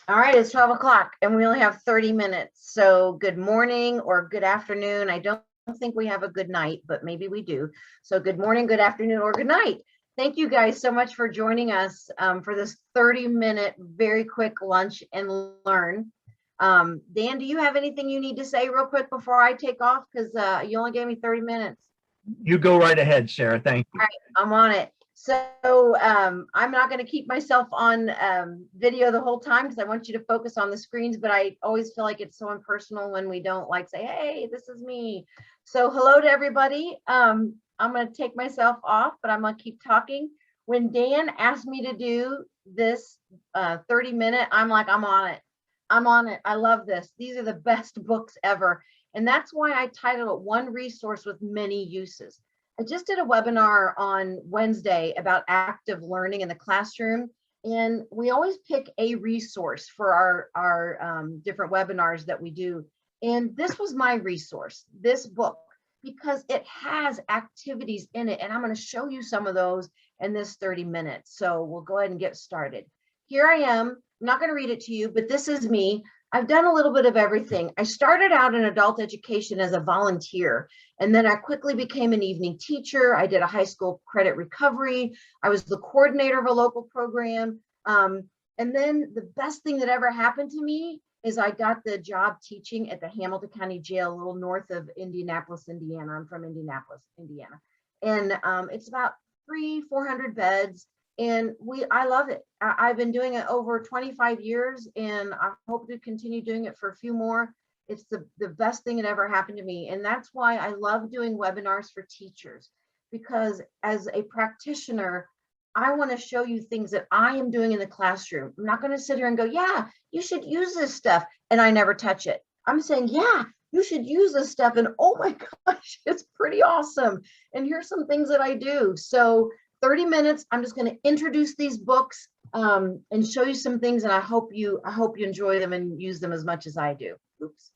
All right, it's 12 o'clock and we only have 30 minutes. So good morning or good afternoon. I don't think we have a good night, but maybe we do. So good morning, good afternoon, or good night. Thank you guys so much for joining us for this 30-minute, very quick lunch and learn. Dan, do you have anything you need to say real quick before I take off? Because you only gave me 30 minutes. You go right ahead, Sarah. Thank you. All right, I'm on it. So I'm not going to keep myself on video the whole time because I want you to focus on the screens, but I always feel like it's so impersonal when we don't like say, hey, this is me. So hello to everybody. I'm going to take myself off, but I'm going to keep talking. When Dan asked me to do this 30-minute, I'm like, I'm on it. I'm on it. I love this. These are the best books ever. And that's why I titled it One Resource with Many Uses. I just did a webinar on Wednesday about active learning in the classroom, and we always pick a resource for our different webinars that we do. And this was my resource, this book, because it has activities in it, and I'm going to show you some of those in this 30 minutes. So we'll go ahead and get started. Here I am. I'm not going to read it to you, but this is me. I've done a little bit of everything. I started out in adult education as a volunteer, and then I quickly became an evening teacher. I did a high school credit recovery. I was the coordinator of a local program. And then the best thing that ever happened to me is I got the job teaching at the Hamilton County Jail, a little north of Indianapolis, Indiana. I'm from Indianapolis, Indiana. And it's about 300-400 beds. And I love it. I've been doing it over 25 years, and I hope to continue doing it for a few more. It's the best thing that ever happened to me. And that's why I love doing webinars for teachers, because as a practitioner, I want to show you things that I am doing in the classroom. I'm not going to sit here and go, yeah, you should use this stuff, and I never touch it. I'm saying, yeah, you should use this stuff, and oh my gosh, it's pretty awesome. And here's some things that I do. So 30 minutes, I'm just going to introduce these books and show you some things, and I hope you enjoy them and use them as much as I do. Oops.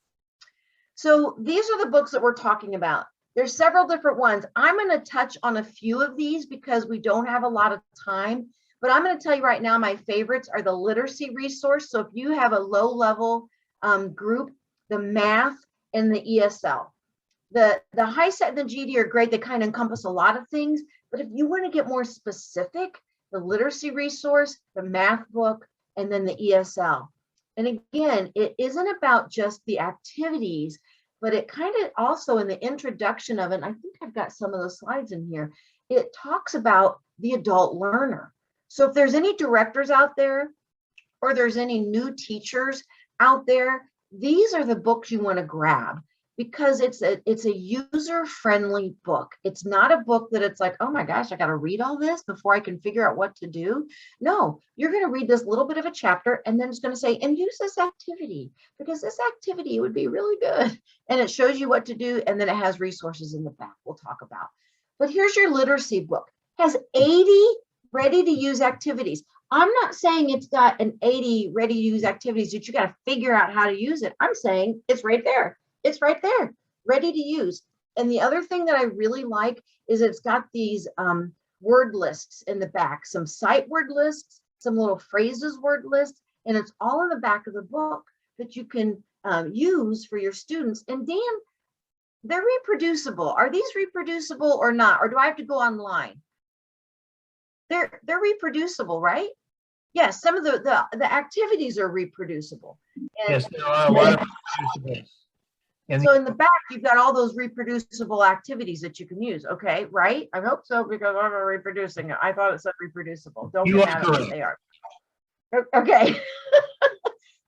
So these are the books that we're talking about. There's several different ones. I'm going to touch on a few of these because we don't have a lot of time, but I'm going to tell you right now, my favorites are the literacy resource. So if you have a low level group, the math and the ESL. The high set and the GD are great. They kind of encompass a lot of things. But if you want to get more specific, the literacy resource, the math book, and then the ESL. And again, it isn't about just the activities, but it kind of also in the introduction of it, and I think I've got some of those slides in here, it talks about the adult learner. So if there's any directors out there, or there's any new teachers out there, these are the books you want to grab, because it's a user-friendly book. It's not a book that it's like, oh my gosh, I got to read all this before I can figure out what to do. No, you're going to read this little bit of a chapter, and then it's going to say, and use this activity, because this activity would be really good. And it shows you what to do, and then it has resources in the back we'll talk about. But here's your literacy book. It has 80 ready-to-use activities. I'm not saying it's got an 80 ready-to-use activities that you got to figure out how to use it. I'm saying it's right there. It's right there, ready to use. And the other thing that I really like is it's got these word lists in the back, some sight word lists, some little phrases word lists, and it's all in the back of the book that you can use for your students. And Dan, they're reproducible. Are these reproducible or not? Or do I have to go online? They're reproducible, right? Yes, some of the activities are reproduceable. And yes, there are a lot of reproducibles. So in the back, you've got all those reproducible activities that you can use. Okay, right? I hope so, because I'm reproducing it. I thought it said reproducible. Don't get mad at what they are. Okay.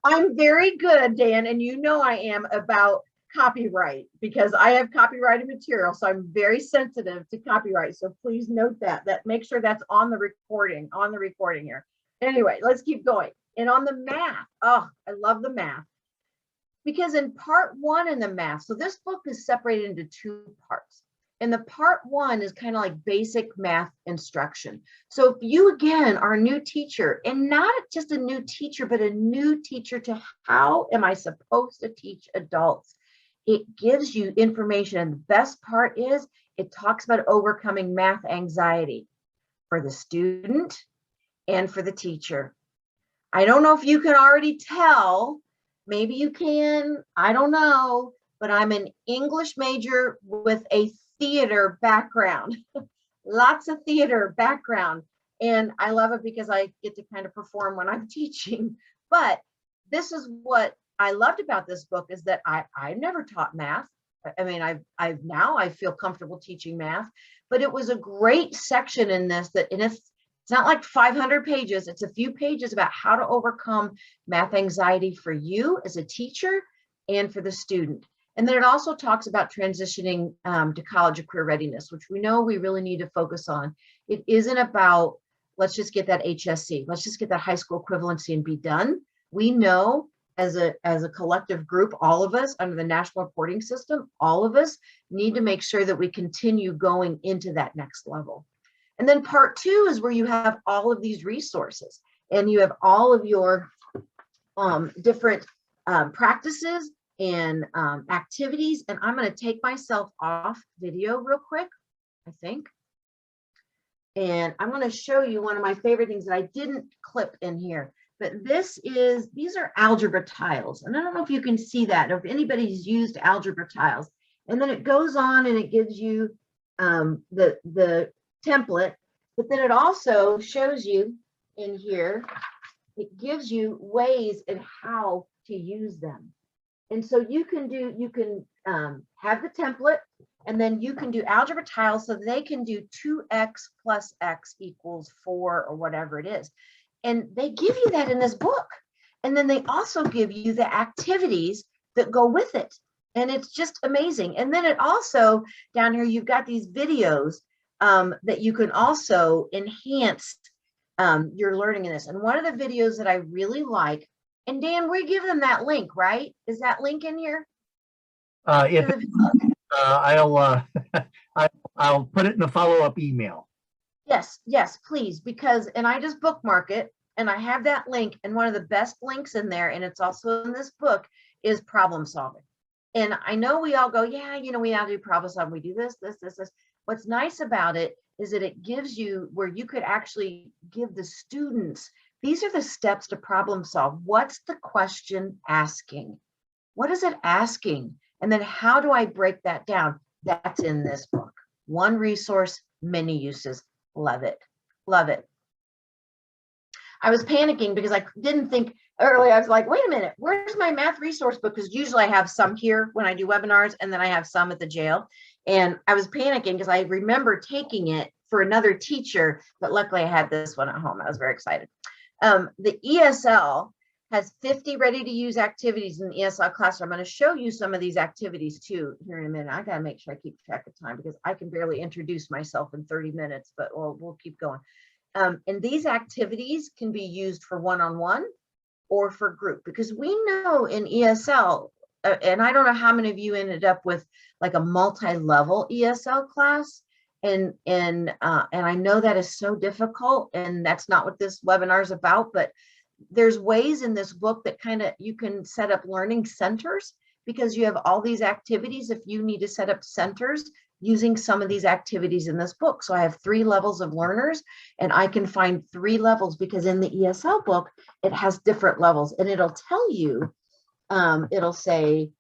I'm very good, Dan, and you know I am about copyright, because I have copyrighted material, so I'm very sensitive to copyright. So please note that make sure that's on the recording here. Anyway, let's keep going. And on the math, oh, I love the math. Because in part one in the math, so this book is separated into two parts. And the part one is kind of like basic math instruction. So if you, again, are a new teacher, and not just a new teacher, but a new teacher to how am I supposed to teach adults, it gives you information. And the best part is it talks about overcoming math anxiety for the student and for the teacher. I don't know if you can already tell, maybe you can, I don't know, but I'm an English major with a theater background, lots of theater background. And I love it because I get to kind of perform when I'm teaching. But this is what I loved about this book, is that I've never taught math. I mean, I've now I feel comfortable teaching math, but it was a great section in this that, and it's not like 500 pages, it's a few pages about how to overcome math anxiety for you as a teacher and for the student. And then it also talks about transitioning to college or career readiness, which we know we really need to focus on. It isn't about, let's just get that HSC, let's just get that high school equivalency and be done. We know as a collective group, all of us under the national reporting system, all of us need to make sure that we continue going into that next level. And then part 2 is where you have all of these resources and you have all of your different practices and activities. And I'm going to take myself off video real quick, I think. And I'm going to show you one of my favorite things that I didn't clip in here. But these are algebra tiles. And I don't know if you can see that, or if anybody's used algebra tiles. And then it goes on and it gives you the template, but then it also shows you in here, it gives you ways and how to use them. And so you can have the template, and then you can do algebra tiles so they can do 2x plus x equals 4 or whatever it is. And they give you that in this book. And then they also give you the activities that go with it. And it's just amazing. And then it also, down here, you've got these videos that you can also enhance your learning in this. And one of the videos that I really like, and Dan, we give them that link, right? Is that link in here? I'll put it in the follow-up email. Yes, please, because, and I just bookmark it and I have that link, and one of the best links in there, and it's also in this book, is problem solving. And I know we all go, yeah, you know, we have to do problem solving. We do this. What's nice about it is that it gives you where you could actually give the students, these are the steps to problem solve. What's the question asking? What is it asking? And then how do I break that down? That's in this book. One resource, many uses. Love it. Love it. I was panicking because I didn't think earlier. I was like, wait a minute, where's my math resource book? Because usually I have some here when I do webinars, and then I have some at the jail. And I was panicking because I remember taking it for another teacher, but luckily I had this one at home. I was very excited. The ESL has 50 ready to use activities in the ESL classroom. I'm going to show you some of these activities too here in a minute. I got to make sure I keep track of time because I can barely introduce myself in 30 minutes, but we'll keep going. And these activities can be used for one-on-one or for group, because we know in ESL, and I don't know how many of you ended up with like a multi-level ESL class. And I know that is so difficult, and that's not what this webinar is about, but there's ways in this book that kind of, you can set up learning centers, because you have all these activities. If you need to set up centers using some of these activities in this book. So I have 3 levels of learners, and I can find 3 levels because in the ESL book, it has different levels, and it'll tell you, it'll say,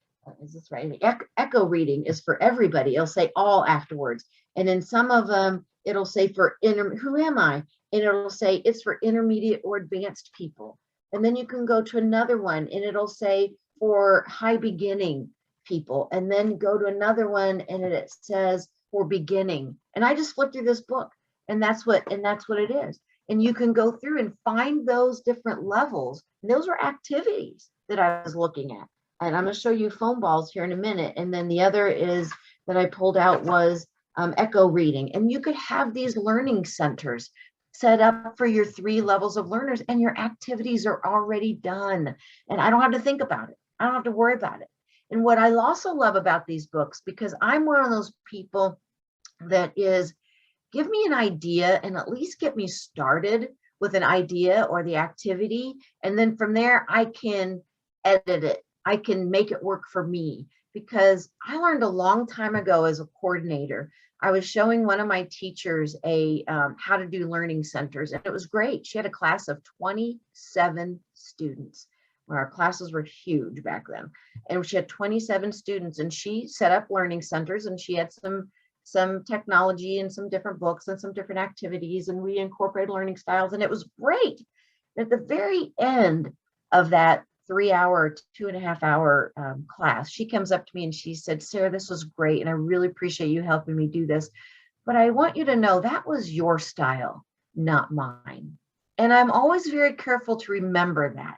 is this right? Echo reading is for everybody. It'll say all afterwards. And in some of them, it'll say for who am I? And it'll say it's for intermediate or advanced people. And then you can go to another one and it'll say for high beginning people. And then go to another one and it says for beginning. And I just flipped through this book, and that's what it is. And you can go through and find those different levels. And those are activities that I was looking at. And I'm going to show you foam balls here in a minute. And then the other is that I pulled out was echo reading. And you could have these learning centers set up for your 3 levels of learners, and your activities are already done. And I don't have to think about it. I don't have to worry about it. And what I also love about these books, because I'm one of those people that is, give me an idea and at least get me started with an idea or the activity. And then from there, I can edit it. I can make it work for me, because I learned a long time ago as a coordinator. I was showing one of my teachers a how to do learning centers, and it was great. She had a class of 27 students when our classes were huge back then. And she had 27 students, and she set up learning centers, and she had some technology and some different books and some different activities, and we incorporated learning styles, and it was great. At the very end of that 3-hour, 2.5-hour class, she comes up to me and she said, Sarah, this was great, and I really appreciate you helping me do this, but I want you to know that was your style, not mine. And I'm always very careful to remember that.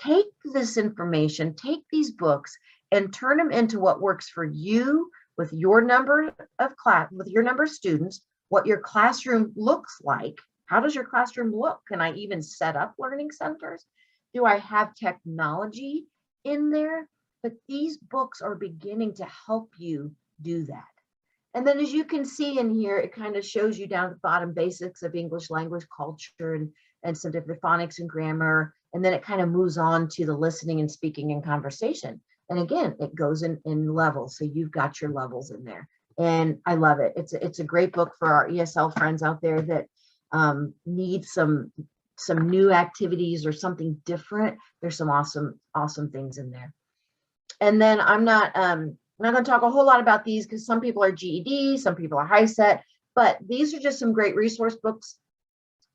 Take this information, take these books, and turn them into what works for you with your number of class, with your number of students, what your classroom looks like. How does your classroom look? Can I even set up learning centers? Do I have technology in there? But these books are beginning to help you do that. And then as you can see in here, it kind of shows you down at the bottom basics of English language culture and some different phonics and grammar. And then it kind of moves on to the listening and speaking and conversation. And again, it goes in levels. So you've got your levels in there. And I love it. It's a great book for our ESL friends out there that need some new activities or something different. There's some awesome things in there. And then I'm not going to talk a whole lot about these because some people are GED, some people are high set, but these are just some great resource books.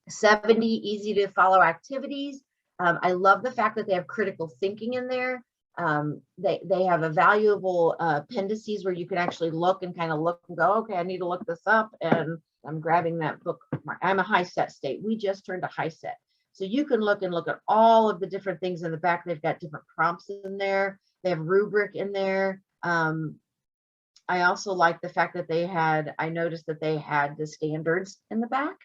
70 easy to follow activities. I love the fact that they have critical thinking in there. They have a valuable appendices where you can actually look and kind of look and go, okay, I need to look this up, and I'm grabbing that book. I'm a high set state. We just turned a high set. So you can look at all of the different things in the back. They've got different prompts in there. They have rubric in there. I also like the fact that I noticed that they had the standards in the back.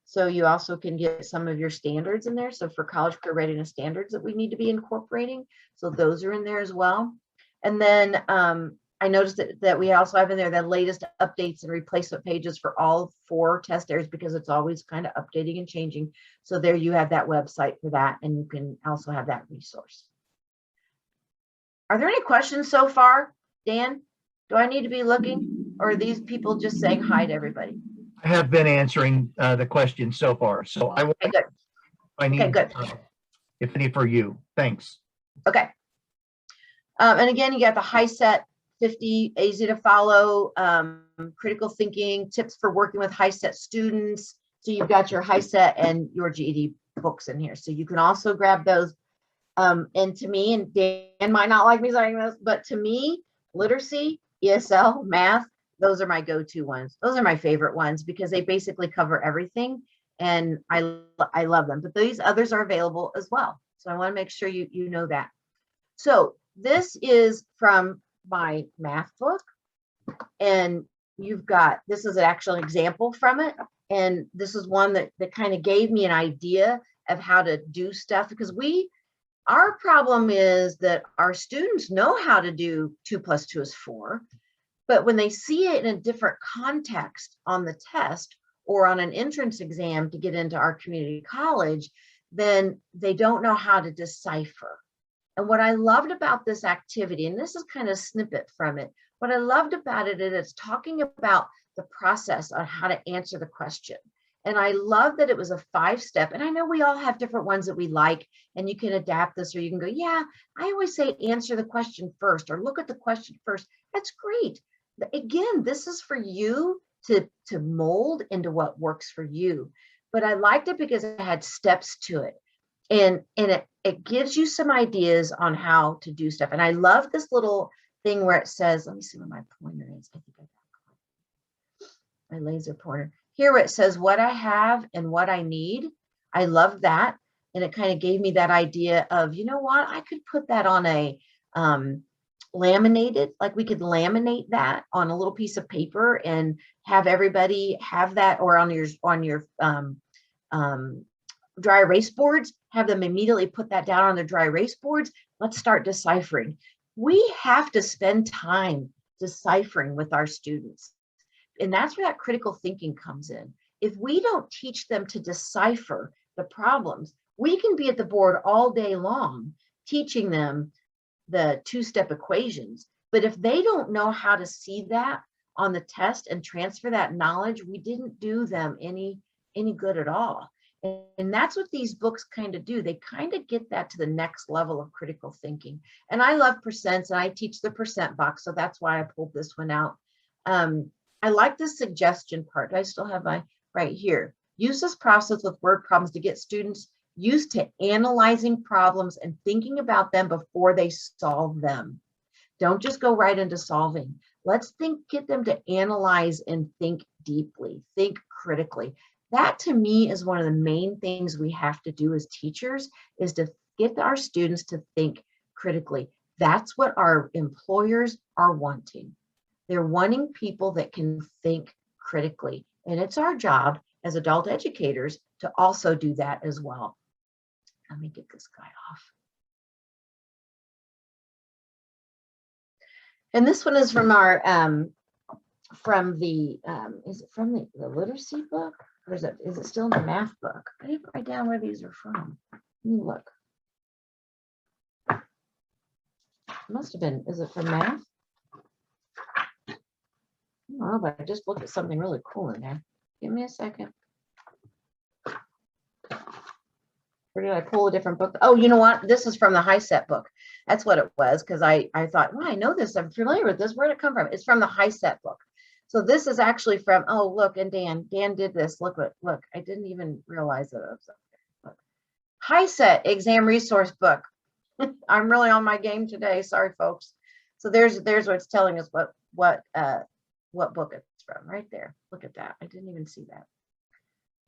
So you also can get some of your standards in there. So for college career readiness standards that we need to be incorporating. So those are in there as well. And then I noticed that we also have in there the latest updates and replacement pages for all 4 test areas because it's always kind of updating and changing. So there you have that website for that, and you can also have that resource. Are there any questions so far, Dan? Do I need to be looking, or are these people just saying hi to everybody? I have been answering the questions so far, so I will. Okay, good. I need, okay, good. If any for you. Thanks. Okay. And again, you got the high set 50, easy to follow, critical thinking, tips for working with high set students. So you've got your high set and your GED books in here. So you can also grab those. And to me, and Dan might not like me saying this, but to me, literacy, ESL, math, those are my go-to ones. Those are my favorite ones because they basically cover everything, and I love them. But these others are available as well. So I want to make sure you know that. So this is from my math book, and this is an actual example from it. And this is one that kind of gave me an idea of how to do stuff, because our problem is that our students know how to do 2 + 2 is 4, but when they see it in a different context on the test or on an entrance exam to get into our community college, then they don't know how to decipher. And what I loved about this activity, and this is kind of a snippet from it, what I loved about it is it's talking about the process on how to answer the question. And I love that it was a 5-step. And I know we all have different ones that we like, and you can adapt this, or you can go, yeah, I always say answer the question first, or look at the question first. That's great. Again, this is for you to mold into what works for you. But I liked it because it had steps to it. And it gives you some ideas on how to do stuff. And I love this little thing where it says, let me see where my pointer is. I think I got my laser pointer. Here it says what I have and what I need. I love that. And it kind of gave me that idea of, you know what, I could put that on a laminated, like we could laminate that on a little piece of paper and have everybody have that, or on your dry erase boards, have them immediately put that down on their dry erase boards. Let's start deciphering. We have to spend time deciphering with our students. And that's where that critical thinking comes in. If we don't teach them to decipher the problems, we can be at the board all day long teaching them the 2-step equations, But if they don't know how to see that on the test and transfer that knowledge, we didn't do them any good at all. And that's what these books kind of do. They kind of get that to the next level of critical thinking. And I love percents, and I teach the percent box, so that's why I pulled this one out. I like the suggestion part. I still have my right here. Use this process with word problems to get students used to analyzing problems and thinking about them before they solve them. Don't just go right into solving. Let's get them to analyze and think deeply, think critically. That to me is one of the main things we have to do as teachers, is to get our students to think critically. That's what our employers are wanting. They're wanting people that can think critically. And it's our job as adult educators to also do that as well. Let me get this guy off. And this one is from our, is it from the literacy book? Or is it still in the math book? I didn't write down where these are from. Let me look. It must have been, is it from math? I don't know, but I just looked at something really cool in there. Give me a second. Or did I pull a different book? Oh, you know what? This is from the high set book. That's what it was, because I thought, well, I know this. I'm familiar with this. Where did it come from? It's from the high set book. So this is actually from, oh, look, and Dan did this. Look, I didn't even realize it. Look. High set exam resource book. I'm really on my game today. Sorry, folks. So there's what it's telling us what book it's from right there. Look at that. I didn't even see that.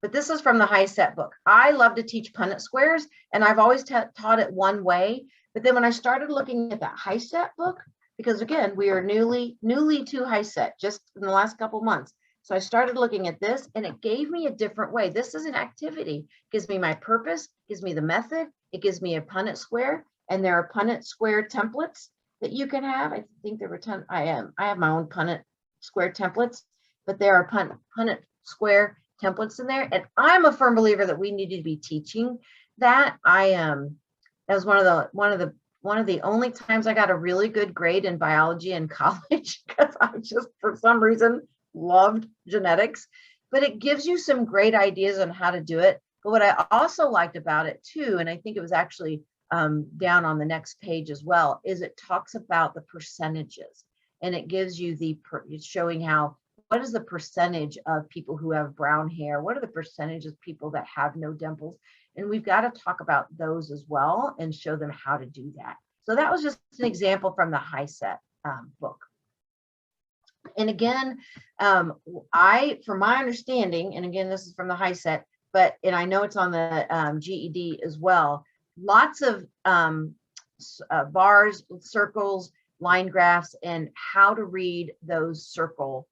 But this is from the high set book. I love to teach Punnett squares, and I've always taught it one way. But then when I started looking at that high set book, because again, we are newly to high set just in the last couple months. So I started looking at this, and it gave me a different way. This is an activity, it gives me my purpose, gives me the method, it gives me a Punnett square, and there are Punnett square templates that you can have. I think there were I have my own Punnett square templates, but there are Punnett square templates in there, and I'm a firm believer that we need to be teaching that. That was one of the only times I got a really good grade in biology in college, because I just, for some reason, loved genetics. But it gives you some great ideas on how to do it. But what I also liked about it too, and I think it was actually down on the next page as well, is it talks about the percentages, and it gives you it's showing how, what is the percentage of people who have brown hair? What are the percentage of people that have no dimples? And we've got to talk about those as well and show them how to do that. So that was just an example from the high set book. And again, from my understanding, and again, this is from the high set, and I know it's on the GED as well, lots of bars, circles, line graphs, and how to read those circle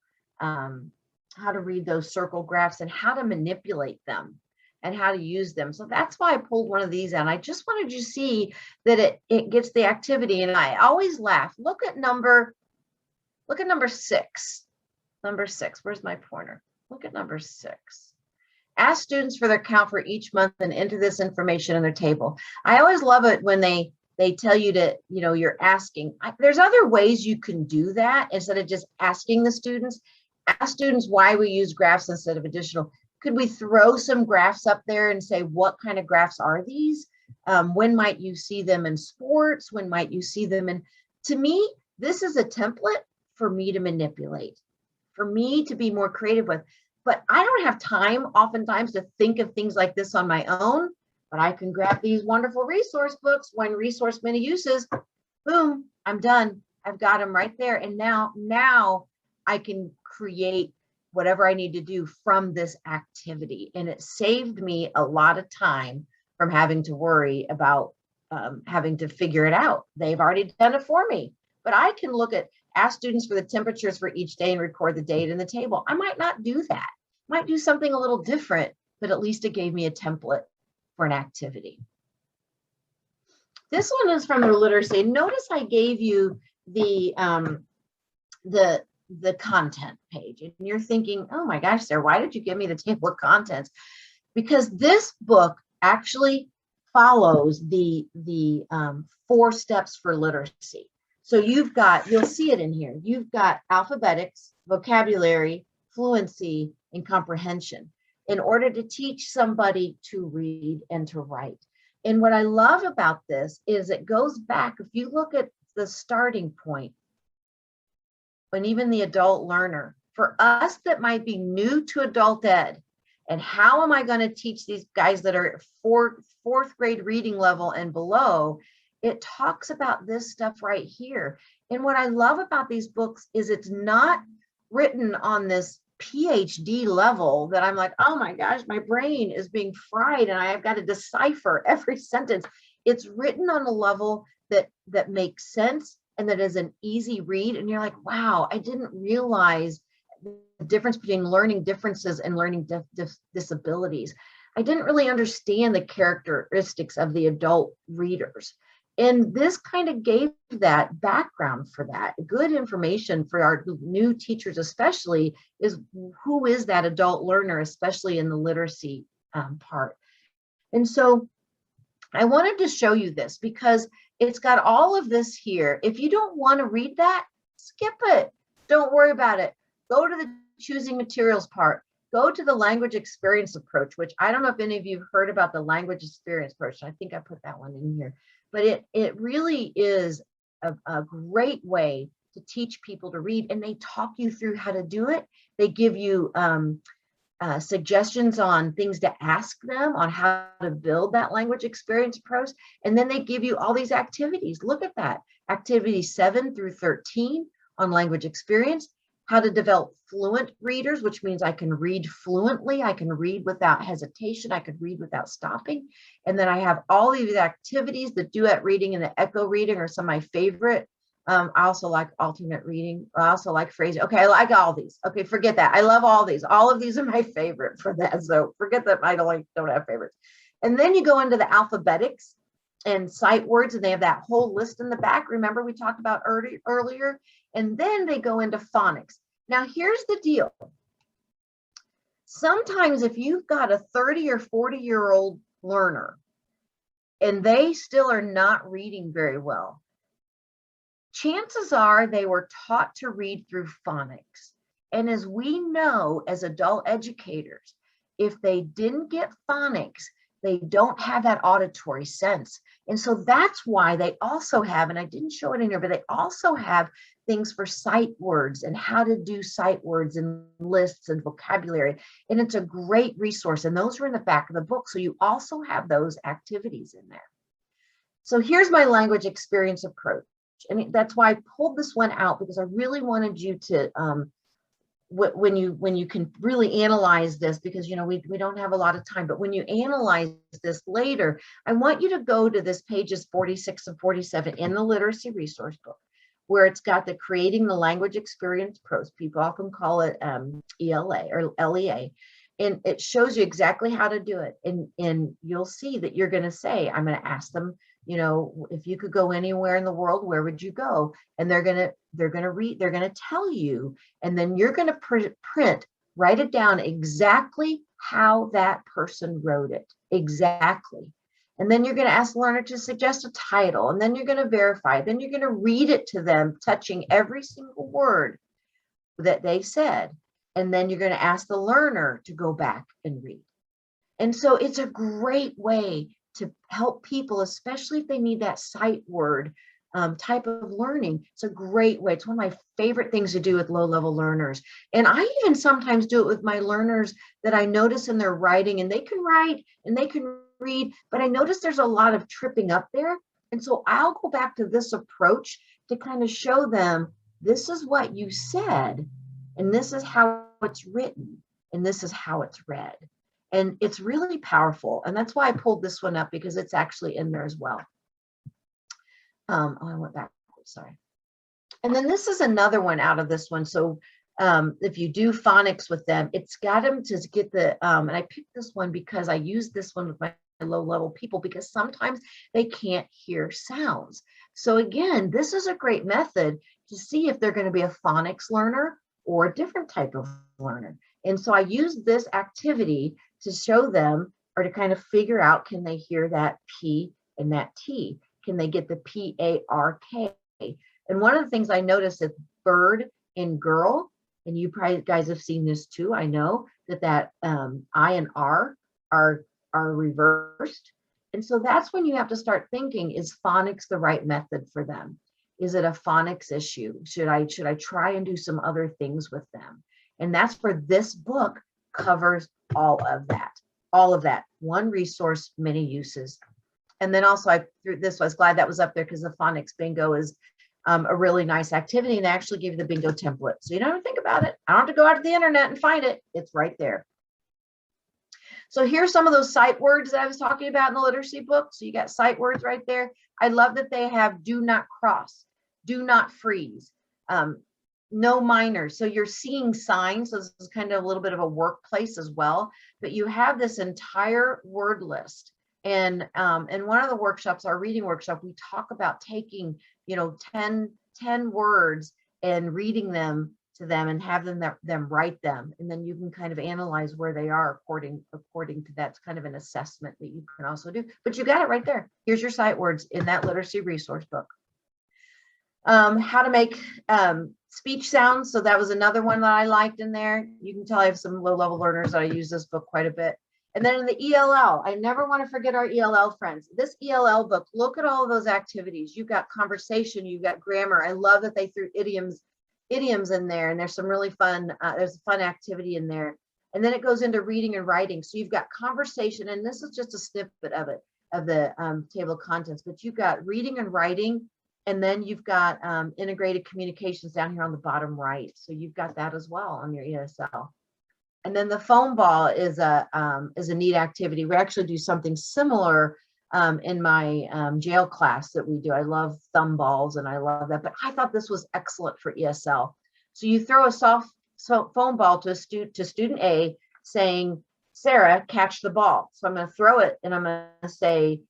graphs and how to manipulate them and how to use them. So that's why I pulled one of these out. I just wanted you to see that it gets the activity. And I always laugh. Look at number 6. Number 6. Where's my pointer? Look at number 6. Ask students for their count for each month and enter this information in their table. I always love it when they tell you to, you're asking. There's other ways you can do that instead of just asking the students. Ask students why we use graphs instead of additional. Could we throw some graphs up there and say, what kind of graphs are these? When might you see them in sports? When might you see them in? To me, this is a template for me to manipulate, for me to be more creative with. But I don't have time oftentimes to think of things like this on my own, but I can grab these wonderful resource books, One Resource, Many Uses, boom, I'm done. I've got them right there. And now I can create whatever I need to do from this activity. And it saved me a lot of time from having to worry about having to figure it out. They've already done it for me, but I can ask students for the temperatures for each day and record the date in the table. I might not do that. I might do something a little different, but at least it gave me a template for an activity. This one is from the literacy. Notice I gave you the content page, and you're thinking, oh my gosh, Sarah, why did you give me the table of contents? Because this book actually follows the 4 steps for literacy. So you've got, you'll see it in here. You've got alphabetics, vocabulary, fluency, and comprehension in order to teach somebody to read and to write. And what I love about this is it goes back, if you look at the starting point, when even the adult learner, for us that might be new to adult ed, and how am I going to teach these guys that are fourth grade reading level and below? It talks about this stuff right here. And what I love about these books is it's not written on this PhD level that I'm like, oh my gosh, my brain is being fried and I've got to decipher every sentence. It's written on a level that makes sense and that is an easy read. And you're like, wow, I didn't realize the difference between learning differences and learning disabilities. I didn't really understand the characteristics of the adult readers. And this kind of gave that background for that. Good information for our new teachers, especially, is who is that adult learner, especially in the literacy part. And so I wanted to show you this because it's got all of this here. If you don't want to read that, skip it. Don't worry about it. Go to the choosing materials part. Go to the language experience approach, which I don't know if any of you have heard about the language experience approach. I think I put that one in here. But it really is a great way to teach people to read, and they talk you through how to do it. They give you suggestions on things to ask them on how to build that language experience approach. And then they give you all these activities. Look at that. Activities 7 through 13 on language experience, how to develop fluent readers, which means I can read fluently. I can read without hesitation. I could read without stopping. And then I have all of these activities. The duet reading and the echo reading are some of my favorite. I also like alternate reading. I also like phrasing. Okay, I like all these. Okay, forget that. I love all these. All of these are my favorite for that. So forget that I don't have favorites. And then you go into the alphabetics and sight words, and they have that whole list in the back. Remember we talked about earlier? And then they go into phonics. Now here's the deal. Sometimes if you've got a 30 or 40-year-old learner and they still are not reading very well, chances are they were taught to read through phonics. And as we know, as adult educators, if they didn't get phonics, they don't have that auditory sense. And so that's why they also have, and I didn't show it in here, but they also have things for sight words and how to do sight words and lists and vocabulary. And it's a great resource. And those are in the back of the book. So you also have those activities in there. So here's my language experience approach. And that's why I pulled this one out, because I really wanted you to, when you can really analyze this, because we don't have a lot of time, but when you analyze this later, I want you to go to this pages 46 and 47 in the literacy resource book, where it's got the creating the language experience approach. People often call it ELA or LEA. And it shows you exactly how to do it. And you'll see that you're going to say, I'm going to ask them, if you could go anywhere in the world, where would you go? And they're going to tell you, and then you're going to write it down exactly how that person wrote it. Exactly. And then you're going to ask the learner to suggest a title, and then you're going to verify. Then you're going to read it to them, touching every single word that they said. And then you're going to ask the learner to go back and read. And so it's a great way to help people, especially if they need that sight word type of learning. It's a great way. It's one of my favorite things to do with low-level learners. And I even sometimes do it with my learners that I notice in their writing, and they can write and they can read, but I notice there's a lot of tripping up there. And so I'll go back to this approach to kind of show them, this is what you said, and this is how it's written, and this is how it's read. And it's really powerful. And that's why I pulled this one up, because it's actually in there as well. I went backwards, sorry. And then this is another one out of this one. So if you do phonics with them, it's got them to get the, and I picked this one because I use this one with my low-level people, because sometimes they can't hear sounds. So again, this is a great method to see if they're going to be a phonics learner or a different type of learner. And so I use this activity to show them, or to kind of figure out, can they hear that P and that T? Can they get the P-A-R-K? And one of the things I noticed is bird and girl, and you probably guys have seen this too. I know that I and R are reversed. And so that's when you have to start thinking, is phonics the right method for them? Is it a phonics issue? Should I try and do some other things with them? And that's where this book covers all of that. All of that. One resource, many uses. And then also I was glad that was up there because the Phonics Bingo is a really nice activity, and they actually give you the bingo template. So you don't even think about it. I don't have to go out to the internet and find it. It's right there. So here's some of those sight words that I was talking about in the literacy book. So you got sight words right there. I love that they have do not cross, do not freeze, no minors. So you're seeing signs. So this is kind of a little bit of a workplace as well, but you have this entire word list. And in one of the workshops, our reading workshop, we talk about taking, 10 words and reading them to them and have them write them. And then you can kind of analyze where they are according to that's kind of an assessment that you can also do. But you got it right there. Here's your sight words in that literacy resource book. How to make speech sounds. So that was another one that I liked in there. You can tell I have some low-level learners that I use this book quite a bit. And then in the ELL, I never want to forget our ELL friends. This ELL book, look at all of those activities. You've got conversation, you've got grammar. I love that they threw idioms in there, and there's some really fun, there's a fun activity in there. And then it goes into reading and writing. So you've got conversation, and this is just a snippet of it, of the table of contents, but you've got reading and writing, and then you've got integrated communications down here on the bottom right. So you've got that as well on your ESL. And then the foam ball is a neat activity. We actually do something similar in my jail class that we do. I love thumb balls and I love that, but I thought this was excellent for ESL. So you throw a soft foam ball to student A saying, Sarah, catch the ball. So I'm going to throw it and I'm going to say,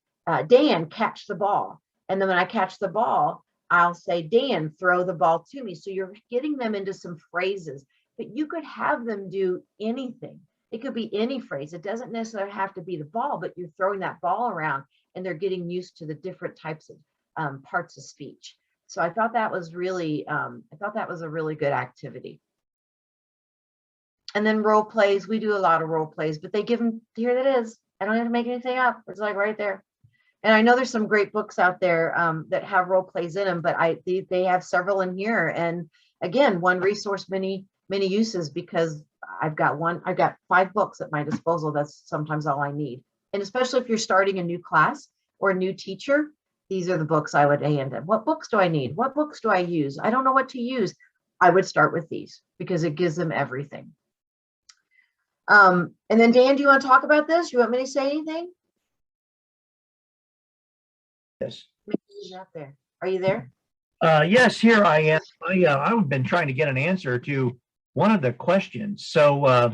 Dan, catch the ball. And then when I catch the ball, I'll say, Dan, throw the ball to me. So you're getting them into some phrases, but you could have them do anything. It could be any phrase. It doesn't necessarily have to be the ball, but you're throwing that ball around and they're getting used to the different types of parts of speech. So I thought that was really, a really good activity. And then role plays, we do a lot of role plays, but they give them, here it is. I don't have to make anything up. It's like right there. And I know there's some great books out there that have role plays in them, but they have several in here. And again, one resource, many uses, because I've got 5 books at my disposal. That's sometimes all I need. And especially if you're starting a new class or a new teacher, these are the books I would hand them. What books do I need? What books do I use? I don't know what to use. I would start with these because it gives them everything. And then Dan, do you want to talk about this? You want me to say anything? Yes. He's not there. Are you there? Yes, here I am. I've been trying to get an answer to one of the questions. So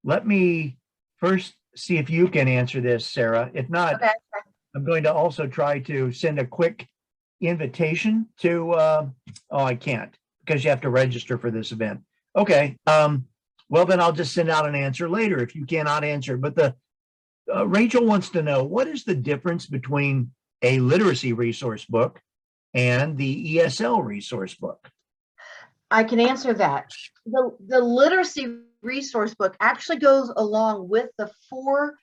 let me first see if you can answer this, Sarah. If not, okay. I'm going to also try to send a quick invitation to, I can't because you have to register for this event. Okay. Well, then I'll just send out an answer later if you cannot answer. But Rachel wants to know, what is the difference between a literacy resource book and the ESL resource book? I can answer that. The literacy resource book actually goes along with the 4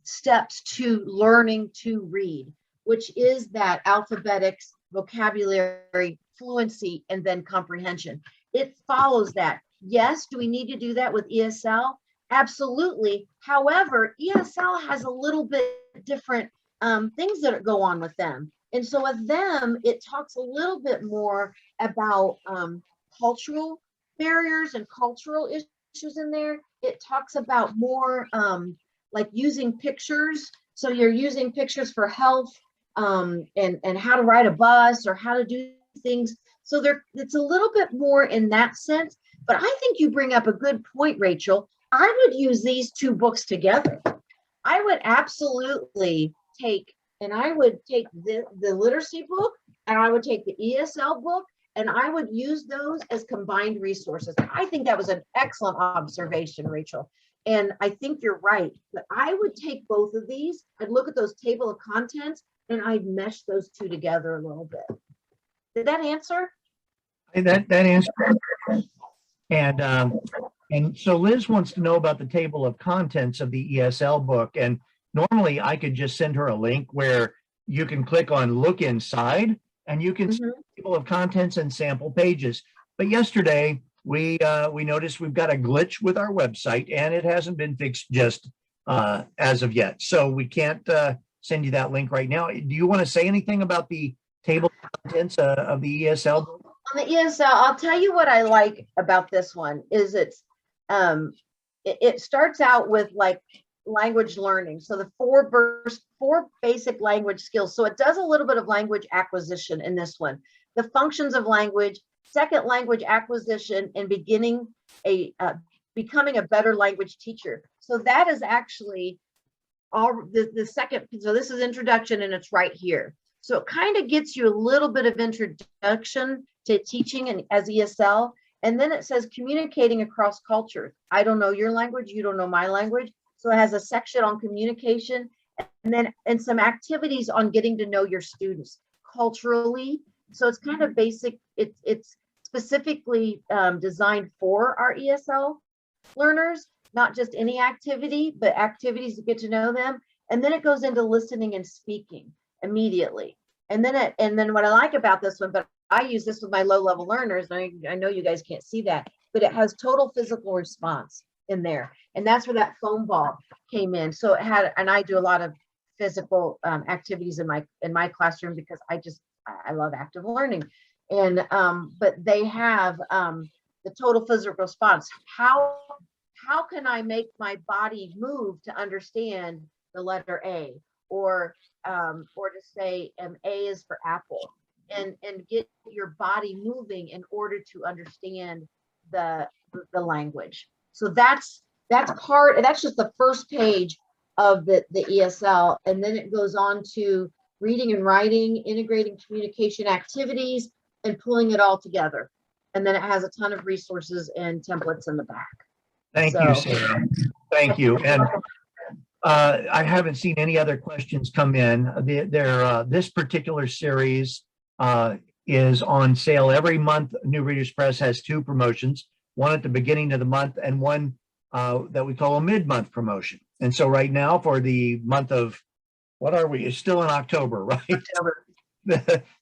steps to learning to read, which is that alphabetics, vocabulary, fluency, and then comprehension. It follows that. Yes, do we need to do that with ESL? Absolutely. However, ESL has a little bit different things that go on with them. And so with them, it talks a little bit more about cultural barriers and cultural issues in there. It talks about more like using pictures. So you're using pictures for health and how to ride a bus or how to do things. So it's a little bit more in that sense. But I think you bring up a good point, Rachel. I would use these 2 books together. I would absolutely take the literacy book, and I would take the ESL book, and I would use those as combined resources. I think that was an excellent observation, Rachel. And I think you're right, but I would take both of these, I'd look at those table of contents, and I'd mesh those 2 together a little bit. Did that answer? That answer. And so Liz wants to know about the table of contents of the ESL book. And normally I could just send her a link where you can click on look inside and you can see the table of contents and sample pages. But yesterday we noticed we've got a glitch with our website and it hasn't been fixed just as of yet. So we can't send you that link right now. Do you want to say anything about the table of contents of the ESL book? On the ESL, I'll tell you what I like about this one is it starts out with like language learning. So the four basic language skills. So it does a little bit of language acquisition in this one. The functions of language, second language acquisition, and becoming a better language teacher. So that is actually all the second. So this is introduction and it's right here. So it kind of gets you a little bit of introduction to teaching and as ESL. And then it says communicating across cultures. I don't know your language, you don't know my language. So it has a section on communication and some activities on getting to know your students culturally. So it's kind of basic. It's specifically designed for our ESL learners, not just any activity, but activities to get to know them. And then it goes into listening and speaking immediately. And then what I like about this one, but I use this with my low-level learners. I know you guys can't see that, but it has total physical response in there. And that's where that foam ball came in. So it had, and I do a lot of physical activities in my classroom because I love active learning. And but they have the total physical response. How can I make my body move to understand the letter A, or to say A is for apple, and get your body moving in order to understand the language. So that's just the first page of the ESL, and then it goes on to reading and writing, integrating communication activities, and pulling it all together. And then it has a ton of resources and templates in the back. Thank you, Sarah. Thank you. And I haven't seen any other questions come in. This particular series is on sale every month. New Readers Press has two promotions, one at the beginning of the month and one that we call a mid-month promotion. And so right now for the month of, what are we? It's still in October, right? October.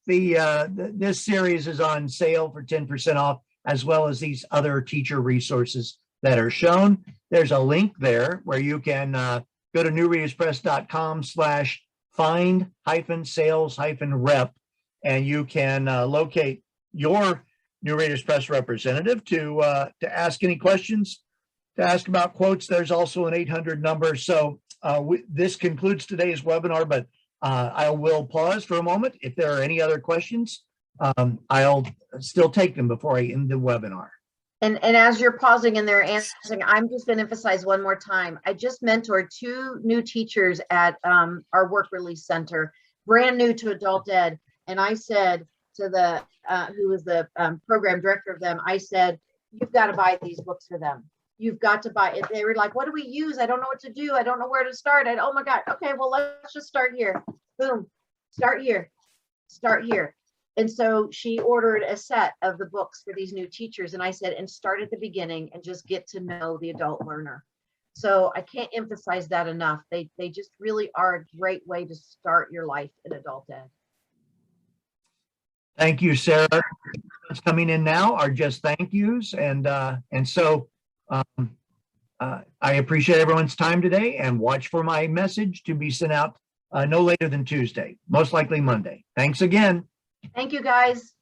This series is on sale for 10% off, as well as these other teacher resources that are shown. There's a link there where you can go to newreaderspress.com/find-sales-rep, and you can locate your New Readers Press representative to ask any questions, to ask about quotes. There's also an 800 number. So this concludes today's webinar, but I will pause for a moment. If there are any other questions, I'll still take them before I end the webinar. And as you're pausing and they're answering, I'm just going to emphasize one more time. I just mentored 2 new teachers at our work release center, brand new to adult ed. And I said to the, who was the program director of them, I said, you've got to buy these books for them. You've got to buy it. They were like, what do we use? I don't know what to do. I don't know where to start. Oh my God. Okay, well, let's just start here. Boom. Start here. Start here. And so she ordered a set of the books for these new teachers. And I said, and start at the beginning and just get to know the adult learner. So I can't emphasize that enough. They just really are a great way to start your life in adult ed. Thank you, Sarah. What's coming in now are just thank yous. And so I appreciate everyone's time today, and watch for my message to be sent out no later than Tuesday, most likely Monday. Thanks again. Thank you, guys.